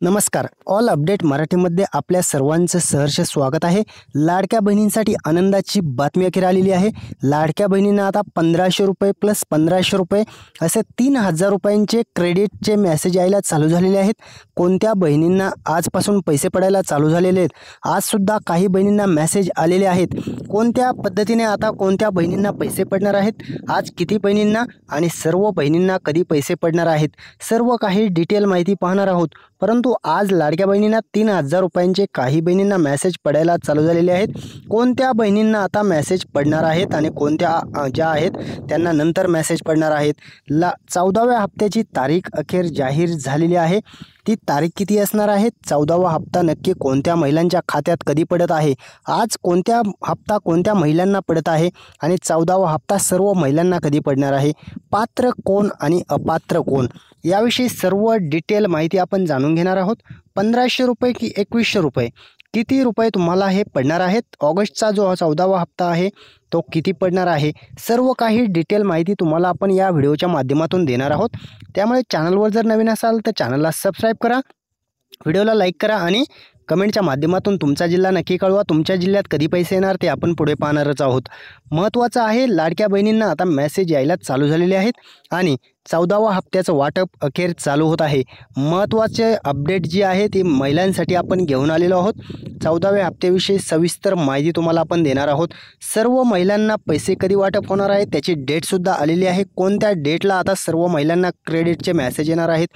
नमस्कार. All update मराठीमध्ये आपल्या सर्वांचं सहर्ष स्वागत आहे. लाडक्या बहिणींसाठी आनंदाची बातमी अखेर आलेली आहे. लाडक्या बहिणींना आता ₹1500 प्लस ₹1500 असे 3000 रुपयांचे क्रेडिटचे मेसेज यायला चालू झालेले आहेत. कोणत्या बहिणींना आजपासून पैसे पडायला चालू झालेले आहेत? आजसुद्धा काही बहिणींना मेसेज आलेले आहेत. कोणत्या पद्धतीने आता कोणत्या बहिणींना पैसे पडणार आहेत, आज किती बहिणींना आणि सर्व बहिणींना कधी पैसे पडणार आहेत, सर्व काही डिटेल माहिती पाहणार आहोत. परंतु आज लाडक्या बहिणींना 3000 रुपयांचे काही बहिणींना मेसेज पडायला चालू झालेले आहेत. कोणत्या बहिणींना आता मेसेज पडणार आहेत आणि कोणत्या ज्या आहेत त्यांना नंतर मेसेज पडणार आहेत. 14व्या हप्त्याची तारीख अखेर जाहीर झालेली आहे. ती तारीख किती असणार आहे, 14वा हप्ता नक्की कोणत्या महिलांच्या खात्यात कधी पडत आहे, आज कोणत्या हप्ता कोणत्या महिलांना पडत आहे आणि 14वा हप्ता सर्व महिलांना कधी पडणार आहे, पात्र कोण आणि अपात्र कोण याविषयी सर्व डिटेल माहिती आपण जाणून घेणार आहोत. 1500 की 2100 रुपये किती रुपये तुम्हाला हे पडणार आहेत, ऑगस्टचा जो 14वा हप्ता आहे तो किती पडणार आहे, सर्व काही डिटेल माहिती तुम्हाला आपण या व्हिडिओच्या माध्यमातून देणार आहोत. त्यामुळे चॅनलवर जर नवीन असाल तर चॅनलला सबस्क्राईब करा, व्हिडिओला लाईक करा आणि कमेंटच्या माध्यमातून तुमचा जिल्हा नक्की कळवा. तुमच्या जिल्ह्यात कधी पैसे येणार ते आपण पुढे पाहणारच आहोत. महत्त्वाचं आहे, लाडक्या बहिणींना आता मेसेज यायला चालू झालेले आहेत आणि 14वा हप्त्याचं वाटप अखेर चालू होत आहे. महत्त्वाचे अपडेट जी आहे ती महिलांसाठी आपण घेऊन आलेलो आहोत. 14व्या हप्त्याविषयी सविस्तर माहिती तुम्हाला आपण देणार आहोत. सर्व महिलांना पैसे कधी वाटप होणार आहे त्याची डेटसुद्धा आलेली आहे. कोणत्या डेटला आता सर्व महिलांना क्रेडिटचे मेसेज येणार आहेत,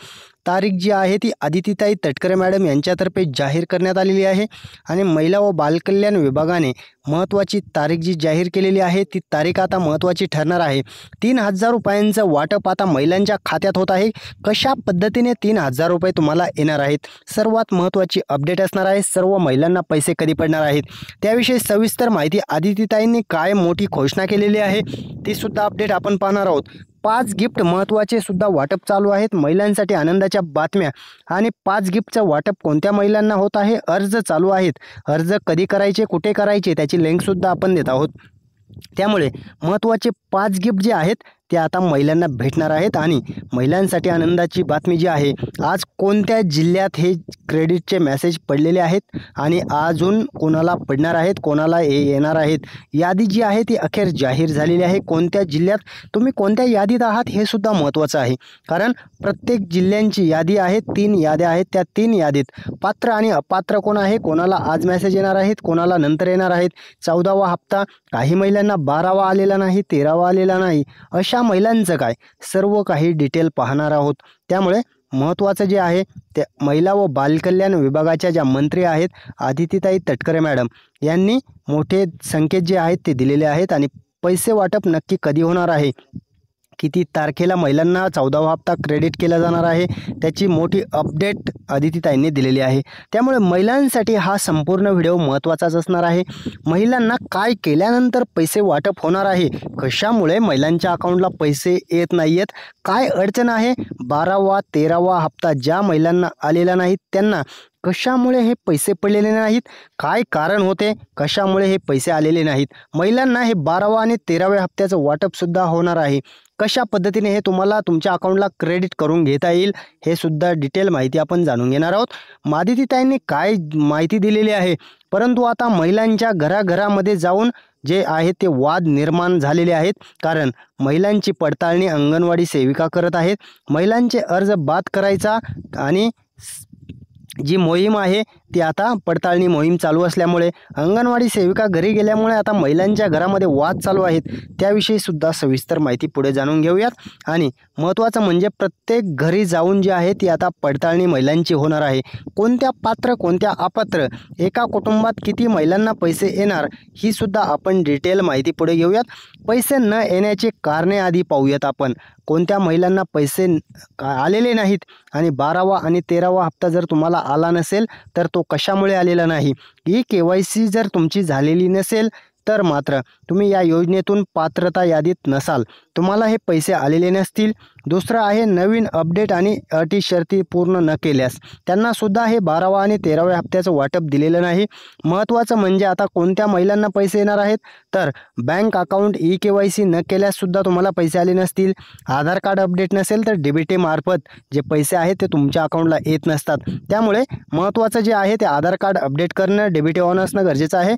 तारीख जी आहे ती आदितीताई तटकरे मॅडम यांच्यातर्फे जाहीर करण्यात आलेली आहे आणि महिला व बालकल्याण विभागाने महत्त्वाची तारीख जी जाहीर केलेली आहे ती तारीख आता महत्त्वाची ठरणार आहे. 3000 रुपयांचं वाटप आता महिलांच्या खात्यात होत आहे. कशा पद्धतीने 3000 रुपये तुम्हाला येणार आहेत, सर्वात महत्त्वाची अपडेट असणार आहे. सर्व महिलांना पैसे कधी पडणार आहेत त्याविषयी सविस्तर माहिती आदितीताईंनी काय मोठी घोषणा केलेली आहे ती सुद्धा अपडेट आपण पाहणार आहोत. 5 गिफ्ट महत्त्वाचे सुद्धा वाटप चालू आहेत. महिलांसाठी आनंदाच्या बातम्या आणि 5 गिफ्टचं वाटप कोणत्या महिलांना होत आहे, अर्ज चालू आहेत. अर्ज कधी करायचे, कुठे करायचे त्याची लिंकसुद्धा आपण देत आहोत. त्यामुळे महत्त्वाचे 5 गिफ्ट जे आहेत ते आता महिलांना भेटणार आहेत आणि महिलांसाठी आनंदाची बातमी जी आहे, आज कोणत्या जिल्ह्यात हे क्रेडिटचे मेसेज पडलेले आहेत आणि अजून कोणाला पडणार आहेत, कोणाला येणार आहेत, यादी जी आहे ती अखेर जाहीर झालेली आहे. कोणत्या जिल्ह्यात तुम्ही कोणत्या यादीत आहात हे सुद्धा महत्त्वाचं आहे, कारण प्रत्येक जिल्ह्यांची यादी आहे. 3 याद्या आहेत. त्या 3 यादीत पात्र आणि अपात्र कोण आहे, कोणाला आज मेसेज येणार आहेत, कोणाला नंतर येणार आहेत. 14वा हप्ता काही महिलांना 12वा आलेला नाही, 13वा आलेला नाही, अशा महिलांचं काय, सर्व काही डिटेल पाहणार आहोत. त्यामुळे महत्त्वाचं जे आहे ते महिला व बालकल्याण विभागाच्या ज्या मंत्री आहेत आदितीताई तटकरे मॅडम यांनी मोठे संकेत जे आहेत ते दिलेले आहेत आणि पैसे वाटप नक्की कधी होणार आहे, किती तारखेला महिलांना 14वा हप्ता क्रेडिट केला जाणार आहे त्याची मोठी अपडेट आदितीताईंनी दिलेली आहे. त्यामुळे महिलांसाठी हा संपूर्ण व्हिडिओ महत्त्वाचाच असणार आहे. महिलांना काय केल्यानंतर पैसे वाटप होणार आहे, कशामुळे महिलांच्या अकाउंटला पैसे येत नाही आहेत, काय अडचण आहे, 12वा 13वा हप्ता ज्या महिलांना आलेला नाहीत त्यांना कशामुळे हे पैसे पडलेले नाहीत, काय कारण होते, कशामुळे हे पैसे आलेले नाहीत, महिलांना हे 12वा आणि 13व्या हप्त्याचं वाटपसुद्धा होणार आहे, कशा पद्धतीने हे तुम्हाला तुमच्या अकाउंटला क्रेडिट करून घेता येईल हे सुद्धा डिटेल माहिती आपण जाणून घेणार आहोत. आदितीताईंनी काय माहिती दिलेली आहे, परंतु आता महिलांच्या घराघरामध्ये जाऊन जे आहे ते वाद निर्माण झालेले आहेत, कारण महिलांची पडताळणी अंगणवाडी सेविका करत आहेत. महिलांचे अर्ज बाद करायचा आणि जी मोहीम आहे ती आता पडताळणी मोहीम चालू असल्यामुळे अंगणवाडी सेविका घरी गेल्यामुळे आता महिलांच्या घरामध्ये वाद चालू आहेत. त्याविषयी सुद्धा सविस्तर माहिती पुढे जाणून घेऊयात. आणि महत्त्वाचं म्हणजे प्रत्येक घरी जाऊन जी आहे ती आता पडताळणी महिलांची होणार आहे. कोणत्या पात्र कोणत्या अपात्र, एका कुटुंबात किती महिलांना पैसे येणार ही सुद्धा आपण डिटेल माहिती पुढे घेऊयात. पैसे न येण्याचे कारणे आधी पाहूयात आपण. कोणत्या महिलांना पैसे आलेले नाहीत आणि 12वा आणि 13वा हप्ता जर तुम्हाला आला नसेल तर तो कशामुळे आलेला नाही, ही KYC जर तुमची झालेली नसेल तर मात्र तुम्ही या योजनेतून पात्रता यादीत नसाल, तुम्हाला हे पैसे आलेले नसतील. दुसरं आहे नवीन अपडेट आणि अटी शर्ती पूर्ण न केल्यास त्यांना सुद्धा हे 12वा आणि 13व्या हप्त्याचं वाटप दिलेलं नाही. महत्त्वाचं म्हणजे आता कोणत्या महिलांना पैसे येणार आहेत, तर बँक अकाउंट KYC न केल्यास सुद्धा तुम्हाला पैसे आले नसतील. आधार कार्ड अपडेट नसेल तर DBT मार्फत जे पैसे आहेत ते तुमच्या अकाउंटला येत नसतात. त्यामुळे महत्त्वाचं जे आहे ते आधार कार्ड अपडेट करणं, DBT ऑन असणं गरजेचं आहे.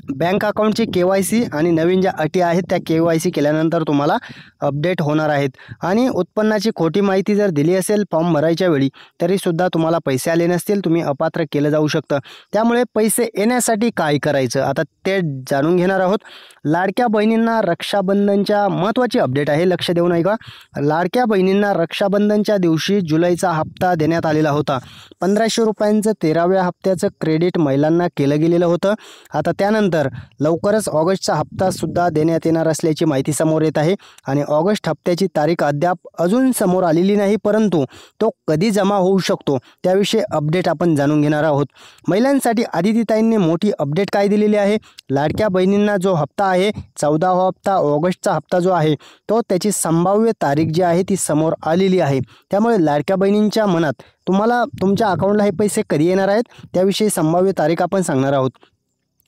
बँक अकाउंटची KYC आणि नवीन ज्या अटी आहेत त्या KYC केल्यानंतर तुम्हाला अपडेट होणार आहेत. आणि उत्पन्नाची खोटी माहिती जर दिली असेल फॉर्म भरायच्या वेळी तरीसुद्धा तुम्हाला पैसे आले नसतील, तुम्ही अपात्र केलं जाऊ शकतं. त्यामुळे पैसे येण्यासाठी काय करायचं आता ते जाणून घेणार आहोत. लाडक्या बहिणींना रक्षाबंधनच्या महत्त्वाची अपडेट आहे, लक्ष देऊन ऐका. लाडक्या बहिणींना रक्षाबंधनच्या दिवशी जुलैचा हप्ता देण्यात आलेला होता. 1500 रुपयांचं 13व्या हप्त्याचं क्रेडिट महिलांना केलं गेलेलं होतं. आता त्यानंतर लवकरच ऑगस्टचा हप्ता सुद्धा देण्यात येणार असल्याची माहिती समोर येत आहे. आणि ऑगस्ट हप्त्याची तारीख अद्याप अजून समोर आलेली नाही, परंतु तो कधी जमा होऊ शकतो त्याविषयी अपडेट आपण जाणून घेणार आहोत. महिलांसाठी आदितीताईंनी मोठी अपडेट काय दिलेली आहे, लाडक्या बहिणींना जो हप्ता आहे 14वा हप्ता ऑगस्टचा हप्ता जो आहे तो त्याची संभाव्य तारीख जी आहे ती समोर आलेली आहे. त्यामुळे लाडक्या बहिणींच्या मनात तुम्हाला तुमच्या अकाउंटला हे पैसे कधी येणार आहेत त्याविषयी संभाव्य तारीख आपण सांगणार आहोत.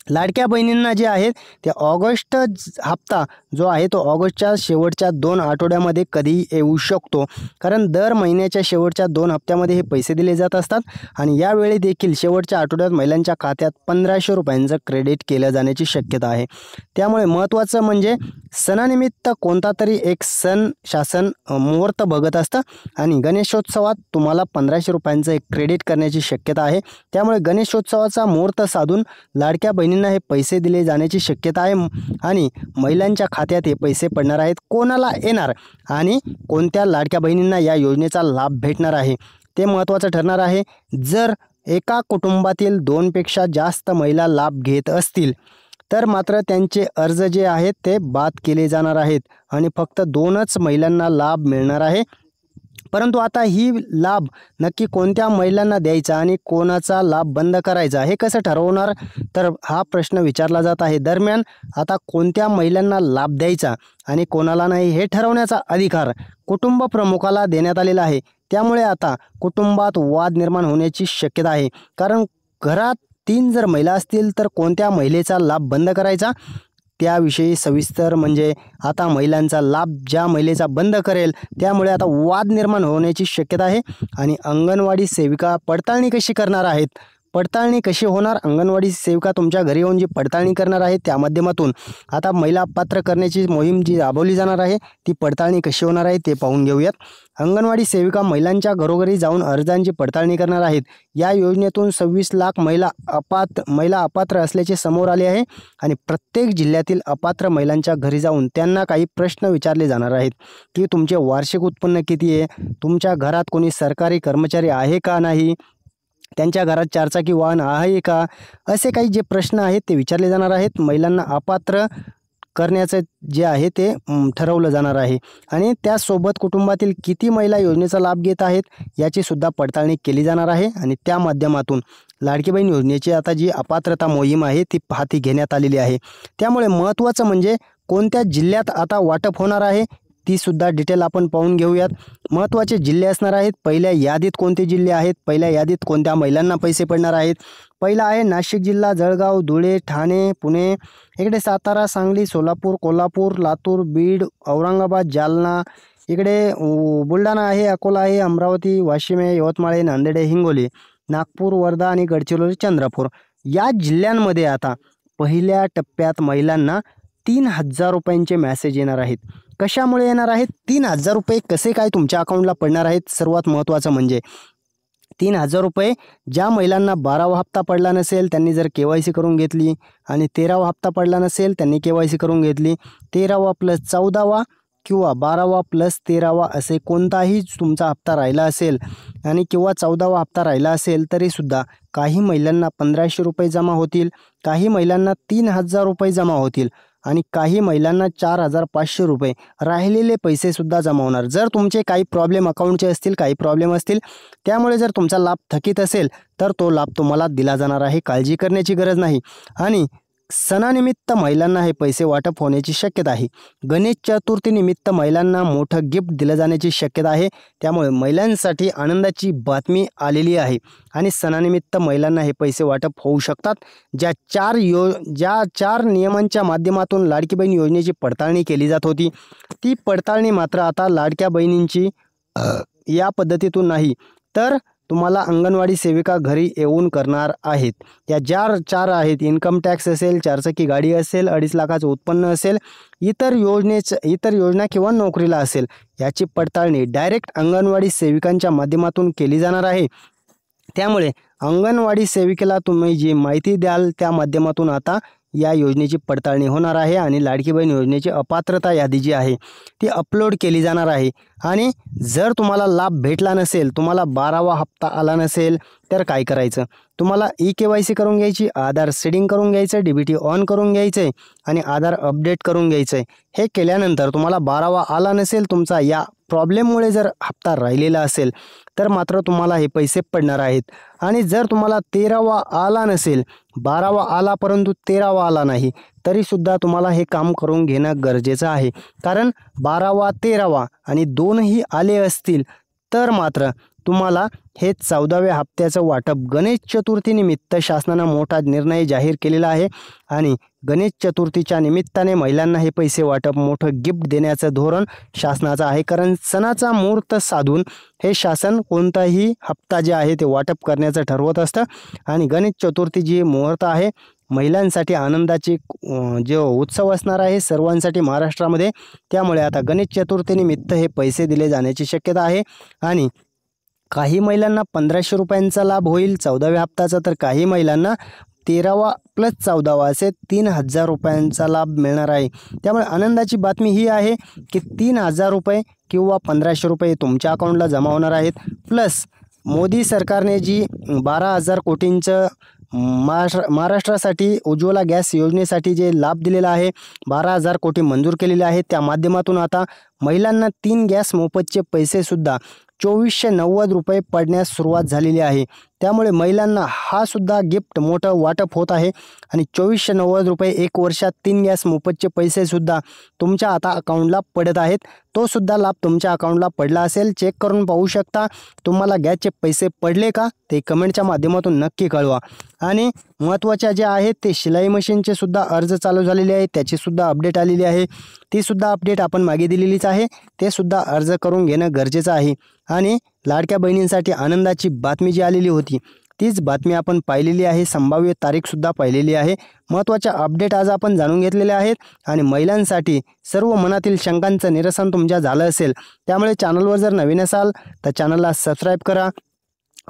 लाडक्या बहिणींना जे आहेत ते ऑगस्ट हप्ता जो आहे तो ऑगस्टच्या शेवटच्या 2 आठवड्यामध्ये कधीही येऊ शकतो, कारण दर महिन्याच्या शेवटच्या 2 हप्त्यामध्ये हे पैसे दिले जात असतात. आणि यावेळी देखील शेवटच्या आठवड्यात महिलांच्या खात्यात 1500 रुपयांचं क्रेडिट केलं जाण्याची शक्यता आहे. त्यामुळे महत्त्वाचं म्हणजे सणानिमित्त कोणता तरी एक सण शासन मुहूर्त बघत असतं आणि गणेशोत्सवात तुम्हाला 1500 रुपयांचं एक क्रेडिट करण्याची शक्यता आहे. त्यामुळे गणेशोत्सवाचा मुहूर्त साधून लाडक्या बहिणींना हे पैसे दिले जाण्याची शक्यता आहे आणि महिलांच्या खात्यात हे पैसे पडणार आहेत. कोणाला येणार आणि कोणत्या लाडक्या बहिणींना या योजनेचा लाभ भेटणार आहे ते महत्त्वाचं ठरणार आहे. जर एका कुटुंबातील 2पेक्षा जास्त महिला लाभ घेत असतील तर मात्र त्यांचे अर्ज जे आहेत ते बाद केले जाणार आहेत आणि फक्त 2च महिलांना लाभ मिळणार आहे. परंतु आता ही लाभ नक्की कोणत्या महिलांना द्यायचा आणि कोणाचा लाभ बंद करायचा हे कसं ठरवणार, तर हा प्रश्न विचारला जात आहे. दरम्यान आता कोणत्या महिलांना लाभ द्यायचा आणि कोणाला नाही हे ठरवण्याचा अधिकार कुटुंब प्रमुखाला देण्यात आलेला आहे. त्यामुळे आता कुटुंबात वाद निर्माण होण्याची शक्यता आहे, कारण घरात 3 जर महिला असतील तर कोणत्या महिलेचा लाभ बंद करायचा त्याविषयी सविस्तर म्हणजे आता महिलांचा लाभ ज्या महिलेचा बंद करेल त्यामुळे आता वाद निर्माण होण्याची शक्यता आहे. आणि अंगणवाडी सेविका पडताळणी कशी करणार आहेत, पडताळणी कशी होणार, अंगणवाडी सेविका तुमच्या घरी येऊन जी पडताळणी करणार आहे त्या माध्यमातून आता महिला पात्र करण्याची मोहीम जी राबवली जाणार आहे ती पडताळणी कशी होणार आहे ते पाहून घेऊयात. अंगणवाडी सेविका महिलांच्या घरोघरी जाऊन अर्जांची पडताळणी करणार आहेत. या योजनेतून 26 लाख महिला अपात्र असल्याचे समोर आले आहे आणि प्रत्येक जिल्ह्यातील अपात्र महिलांच्या घरी जाऊन त्यांना काही प्रश्न विचारले जाणार आहेत की तुमचे वार्षिक उत्पन्न किती आहे, तुमच्या घरात कोणी सरकारी कर्मचारी आहे का नाही, त्यांच्या घरात 4 चाकी वाहन आहे का, असे काही जे प्रश्न आहेत ते विचारले जाणार आहेत. महिलांना अपात्र करण्याचं जे आहे ते ठरवलं जाणार आहे आणि त्यासोबत कुटुंबातील किती महिला योजनेचा लाभ घेत आहेत याची सुद्धा पडताळणी केली जाणार आहे. आणि त्या माध्यमातून लाडकी बहीण योजनेची आता जी अपात्रता मोहीम आहे ती हाती घेण्यात आलेली आहे. त्यामुळे महत्त्वाचं म्हणजे कोणत्या जिल्ह्यात आता वाटप होणार आहे ती सुद्धा डिटेल आपण पाहून घेऊयात. महत्त्वाचे जिल्हे असणार आहेत. पहिल्या यादीत कोणते जिल्हे आहेत, पहिल्या यादीत कोणत्या महिलांना पैसे पडणार आहेत. पहिला आहे नाशिक जिल्हा, जळगाव, धुळे, ठाणे, पुणे, इकडे सातारा, सांगली, सोलापूर, कोल्हापूर, लातूर, बीड, औरंगाबाद, जालना, इकडे बुलढाणा आहे, अकोला आहे, अमरावती, वाशिम आहे, यवतमाळ आहे, नांदेड आहे, हिंगोली, नागपूर, वर्धा आणि गडचिरोली, चंद्रपूर या जिल्ह्यांमध्ये आता पहिल्या टप्प्यात महिलांना 3000 रुपयांचे मेसेज येणार आहेत. कशामुळे येणार आहेत, 3000 रुपये कसे काय तुमच्या अकाउंटला पडणार आहेत. सर्वात महत्त्वाचं म्हणजे 3000 रुपये ज्या महिलांना 12वा हप्ता पडला नसेल त्यांनी जर KYC करून घेतली आणि 13वा हप्ता पडला नसेल त्यांनी KYC करून घेतली, 13वा प्लस 14वा किंवा 12वा प्लस 13वा असे कोणताही तुमचा हप्ता राहिला असेल आणि किंवा 14वा हप्ता राहिला असेल तरीसुद्धा काही महिलांना 1500 रुपये जमा होतील, काही महिलांना 3000 रुपये जमा होतील आणि काही महिलांना 4500 रुपये राहिलेले पैसेसुद्धा जमा होणार. जर तुमचे काही प्रॉब्लेम अकाउंटचे असतील, काही प्रॉब्लेम असतील, त्यामुळे जर तुमचा लाभ थकीत असेल तर तो लाभ तुम्हाला दिला जाणार आहे, काळजी करण्याची गरज नाही. आणि सणानिमित्त महिलांना हे पैसे वाटप होण्याची शक्यता आहे। गणेश चतुर्थीनिमित्त महिलांना मोठं गिफ्ट दिलं जाण्याची शक्यता आहे। त्यामुळे महिलांसाठी आनंदाची बातमी आलेली आहे आणि सणानिमित्त महिलांना हे पैसे वाटप होऊ शकतात। ज्या चार नियमांच्या माध्यमातून लाडकी बहीण योजनेची पडताळणी केली जात होती, ती पडताळणी मात्र आता लाडक्या बहिणींची या पद्धतीतून नाही तर तुम्हाला अंगणवाडी सेविका घरी येऊन करणार आहेत। या चार आहेत, इन्कम टॅक्स असेल, चारचाकी गाडी असेल, 2.5 लाखाचं उत्पन्न असेल, इतर योजना किंवा नोकरीला असेल, याची पडताळणी डायरेक्ट अंगणवाडी सेविकांच्या माध्यमातून केली जाणार आहे। त्यामुळे अंगणवाडी सेविकेला तुम्ही जी माहिती द्याल त्या माध्यमातून आता या योजनेची पडताळणी होणार आहे आणि लाडकी बहीण योजनेची अपात्रता यादी जी आहे ती अपलोड केली जाणार आहे। आणि जर तुम्हाला लाभ भेटला नसेल, तुम्हाला 12वा हप्ता आला नसेल तर काय करायचं, तुम्हाला KYC करून घ्यायची, आधार सीडिंग करून घ्यायचं, DBT ऑन करून घ्यायचं आणि आधार अपडेट करून घ्यायचं। हे केल्यानंतर तुम्हाला 12वा आला नसेल, तुमचा या प्रॉब्लेममुळे जर हप्ता राहिलेला असेल तर मात्र तुम्हाला हे पैसे पडणार आहेत। आणि जर तुम्हाला 13वा आला नसेल, 12वा आला परंतु 13वा आला नाही, तरीसुद्धा तुम्हाला हे काम करून घेणं गरजेचं आहे। कारण 12वा 13वा आणि दोनही आले असतील तर मात्र तुम्हाला हे 14व्या हप्त्याचं वाटप गणेश चतुर्थीनिमित्त शासनानं मोठा निर्णय जाहीर केलेला आहे आणि गणेश चतुर्थीच्या निमित्ताने महिलांना हे पैसे वाटप मोठं गिफ्ट देण्याचं धोरण शासनाचं आहे। कारण सणाचा मुहूर्त साधून हे शासन कोणताही हप्ता जे आहे ते वाटप करण्याचं ठरवत असतं आणि गणेश चतुर्थी जी मुहूर्त आहे महिलांसाठी आनंदाची जो उत्सव असणार आहे सर्वांसाठी महाराष्ट्रामध्ये। त्यामुळे आता गणेश चतुर्थीनिमित्त हे पैसे दिले जाण्याची शक्यता आहे आणि काही महिलांना 1500 रुपयांचा लाभ होईल 14व्या हप्त्याचा, तर काही महिलांना 13वा प्लस 14वा असे 3000 रुपयांचा लाभ मिळणार आहे। त्यामुळे आनंदाची बातमी ही आहे की 3000 रुपये किंवा 1500 रुपये तुमच्या अकाउंटला जमा होणार आहेत। प्लस मोदी सरकारने जी 12,000 कोटींचं महाराष्ट्रासाठी उज्ज्वला गॅस योजनेसाठी जे लाभ दिलेला आहे, 12,000 कोटी मंजूर केलेले आहेत, त्या माध्यमातून आता महिलांना 3 गॅस मोफतचे पैसेसुद्धा 2490 रुपये पडण्यास सुरुवात झालेली आहे। त्यामुळे महिलांना हा सुद्धा गिफ्ट मोठं वाटप होत आहे आणि 2490 रुपये 1 वर्षात 3 गॅस मोफतचे पैसेसुद्धा तुमच्या आता अकाउंटला पडत आहेत। तो सुद्धा लाभ तुमच्या अकाउंटला पडला असेल, चेक करून पाहू शकता। तुम्हाला गॅसचे पैसे पडले का ते कमेंटच्या माध्यमातून नक्की कळवा। आणि महत्त्वाच्या जे आहेत ते शिलाई मशीनचे सुद्धा अर्ज चालू झालेले आहेत, त्याची सुद्धा अपडेट आलेली आहे, ती सुद्धा अपडेट आपण मागे दिलेलीच आहे, ते सुद्धा अर्ज करून घेणं गरजेचं आहे। आणि लाडक्या बहिणींसाठी आनंदाची बातमी जी आलेली होती तीच बातमी आपण पाहिलेली आहे, संभाव्य तारीखसुद्धा पाहिलेली आहे। महत्त्वाच्या अपडेट आज आपण जाणून घेतलेले आहेत आणि महिलांसाठी सर्व मनातील शंकांचं निरसन तुमच्या झालं असेल, त्यामुळे चॅनलवर जर नवीन असाल तर चॅनलला सबस्क्राईब करा,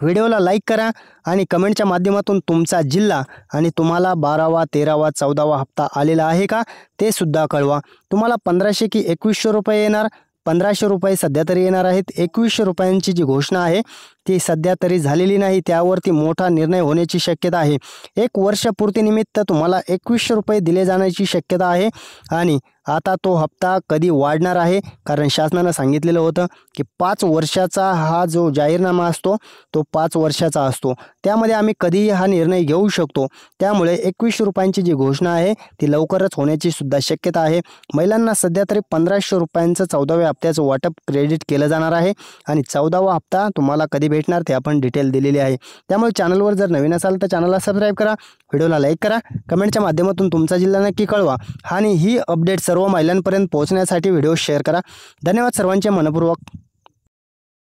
व्हिडिओला लाईक करा आणि कमेंटच्या माध्यमातून तुमचा जिल्हा आणि तुम्हाला 12वा 13वा 14वा हप्ता आलेला आहे का ते सुद्धा कळवा। तुम्हाला 1500 की 2100 रुपये येणार, 1500 रुपये सध्या तरी येणार आहेत। 2100 रुपयांची जी घोषणा आहे ती सध्या तरी झालेली नाही, त्यावरती मोठा निर्णय होण्याची शक्यता आहे। 1 वर्षपूर्तीनिमित्त तुम्हाला 2100 रुपये दिले जाण्याची शक्यता आहे आणि आता तो हप्ता कधी वाढणार आहे, कारण शासनानं सांगितलेलं होतं की 5 वर्षाचा हा जो जाहीरनामा असतो तो 5 वर्षाचा असतो, त्यामध्ये आम्ही कधीही हा निर्णय घेऊ शकतो। त्यामुळे 2100 रुपयांची जी घोषणा आहे ती लवकरच होण्याची सुद्धा शक्यता आहे। महिलांना सध्या तरी 1500 रुपयांचं 14व्या हप्त्याचं वाटप क्रेडिट केलं जाणार आहे आणि 14वा हप्ता तुम्हाला कधी भेटणार ते आपण डिटेल दिलेली आहे। त्यामुळे चॅनलवर जर नवीन असाल तर चॅनलला सबस्क्राईब करा, व्हिडिओला लाईक करा, कमेंटच्या माध्यमातून तुमचा जिल्हा नक्की कळवा आणि ही अपडेट सर्व महिलांपर्यंत पोहोचण्यासाठी व्हिडिओ शेअर करा। धन्यवाद सर्वांचे मनपूर्वक।